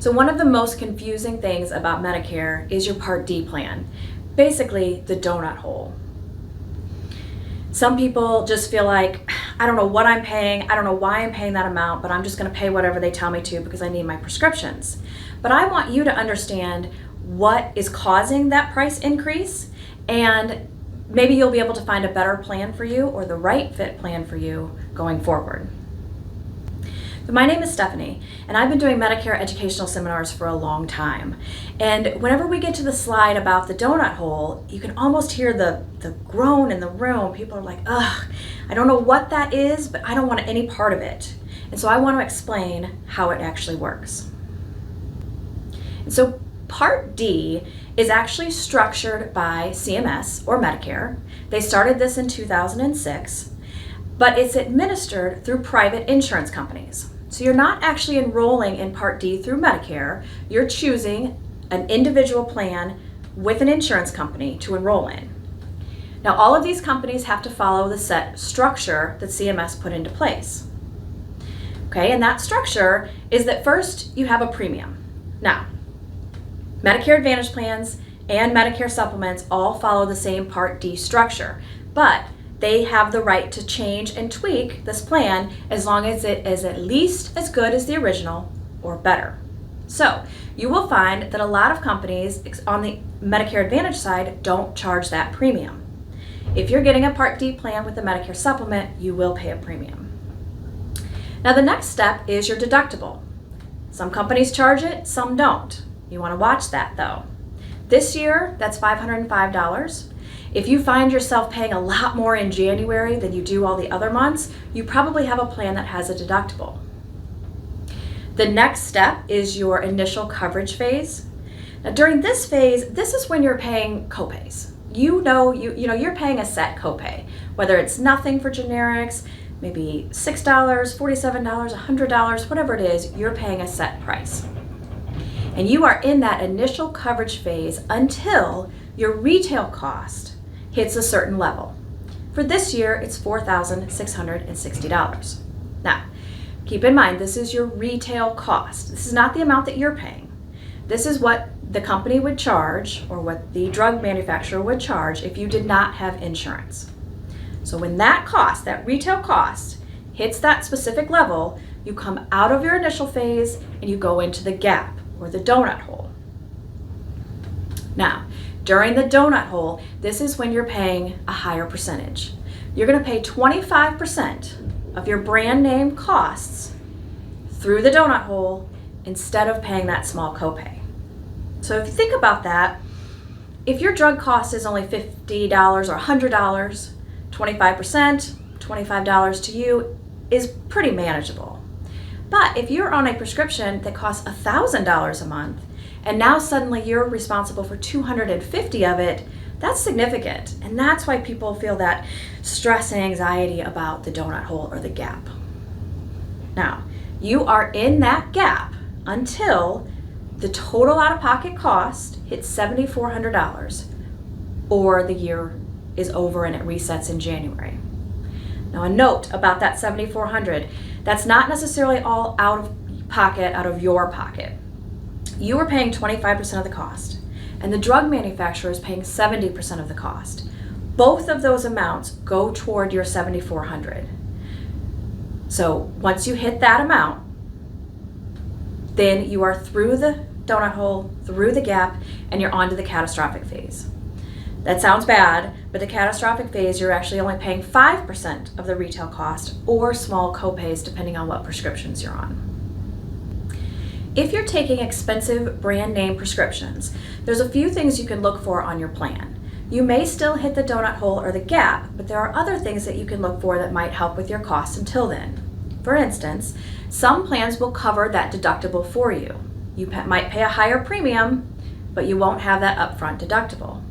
So one of the most confusing things about Medicare is your Part D plan, basically the donut hole. Some people just feel like, I don't know what I'm paying, I don't know why I'm paying that amount, but I'm just going to pay whatever they tell me to because I need my prescriptions. But I want you to understand what is causing that price increase, and maybe you'll be able to find a better plan for you or the right fit plan for you going forward. So my name is Stephanie, and I've been doing Medicare educational seminars for a long time. And whenever we get to the slide about the donut hole, you can almost hear the groan in the room. People are like, ugh, I don't know what that is, but I don't want any part of it. And so I want to explain how it actually works. And so Part D is actually structured by CMS or Medicare. They started this in 2006, but it's administered through private insurance companies. So you're not actually enrolling in Part D through Medicare, you're choosing an individual plan with an insurance company to enroll in. Now all of these companies have to follow the set structure that CMS put into place. Okay, and that structure is that first you have a premium. Now, Medicare Advantage plans and Medicare supplements all follow the same Part D structure, but they have the right to change and tweak this plan as long as it is at least as good as the original or better. So you will find that a lot of companies on the Medicare Advantage side don't charge that premium. If you're getting a Part D plan with the Medicare supplement, you will pay a premium. Now the next step is your deductible. Some companies charge it, some don't. You want to watch that though. This year, that's $505. If you find yourself paying a lot more in January than you do all the other months, you probably have a plan that has a deductible. The next step is your initial coverage phase. Now during this phase, this is when you're paying copays. You know you're paying a set copay, whether it's nothing for generics, maybe $6, $47, $100, whatever it is, you're paying a set price. And you are in that initial coverage phase until your retail cost hits a certain level. For this year, it's $4,660. Now, keep in mind, this is your retail cost. This is not the amount that you're paying. This is what the company would charge or what the drug manufacturer would charge if you did not have insurance. So when that cost, that retail cost, hits that specific level, you come out of your initial phase and you go into the gap or the donut hole. Now, during the donut hole, this is when you're paying a higher percentage. You're going to pay 25% of your brand name costs through the donut hole instead of paying that small copay. So if you think about that, if your drug cost is only $50 or $100, 25%, $25 to you is pretty manageable. But if you're on a prescription that costs $1,000 a month, and now suddenly you're responsible for $250 of it, that's significant. And that's why people feel that stress and anxiety about the donut hole or the gap. Now, you are in that gap until the total out-of-pocket cost hits $7,400 or the year is over and it resets in January. Now a note about that $7,400, that's not necessarily all out of pocket, out of your pocket. You are paying 25% of the cost, and the drug manufacturer is paying 70% of the cost. Both of those amounts go toward your $7,400. So once you hit that amount, then you are through the donut hole, through the gap, and you're on to the catastrophic phase. That sounds bad, but the catastrophic phase, you're actually only paying 5% of the retail cost or small copays depending on what prescriptions you're on. If you're taking expensive brand name prescriptions, there's a few things you can look for on your plan. You may still hit the donut hole or the gap, but there are other things that you can look for that might help with your costs until then. For instance, some plans will cover that deductible for you. You might pay a higher premium, but you won't have that upfront deductible.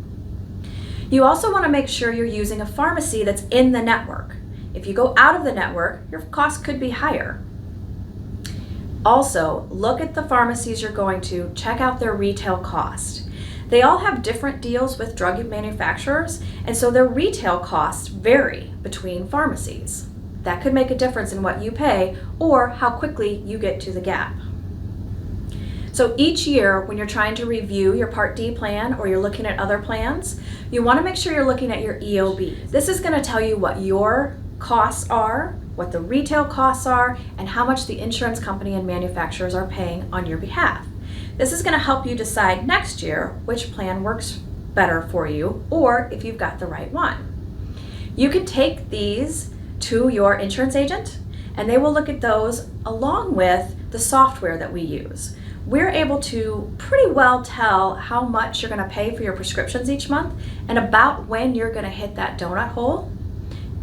You also want to make sure you're using a pharmacy that's in the network. If you go out of the network, your cost could be higher. Also, look at the pharmacies you're going to, check out their retail cost. They all have different deals with drug manufacturers, and so their retail costs vary between pharmacies. That could make a difference in what you pay or how quickly you get to the gap. So each year when you're trying to review your Part D plan or you're looking at other plans, you want to make sure you're looking at your EOB. This is going to tell you what your costs are, what the retail costs are, and how much the insurance company and manufacturers are paying on your behalf. This is going to help you decide next year which plan works better for you or if you've got the right one. You can take these to your insurance agent and they will look at those along with the software that we use. We're able to pretty well tell how much you're going to pay for your prescriptions each month and about when you're going to hit that donut hole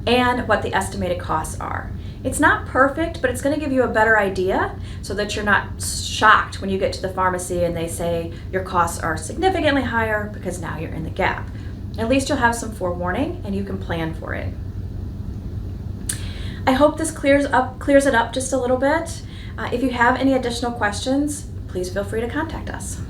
and what the estimated costs are. It's not perfect, but it's going to give you a better idea so that you're not shocked when you get to the pharmacy and they say your costs are significantly higher because now you're in the gap. At least you'll have some forewarning and you can plan for it. I hope this clears it up just a little bit. If you have any additional questions, please feel free to contact us.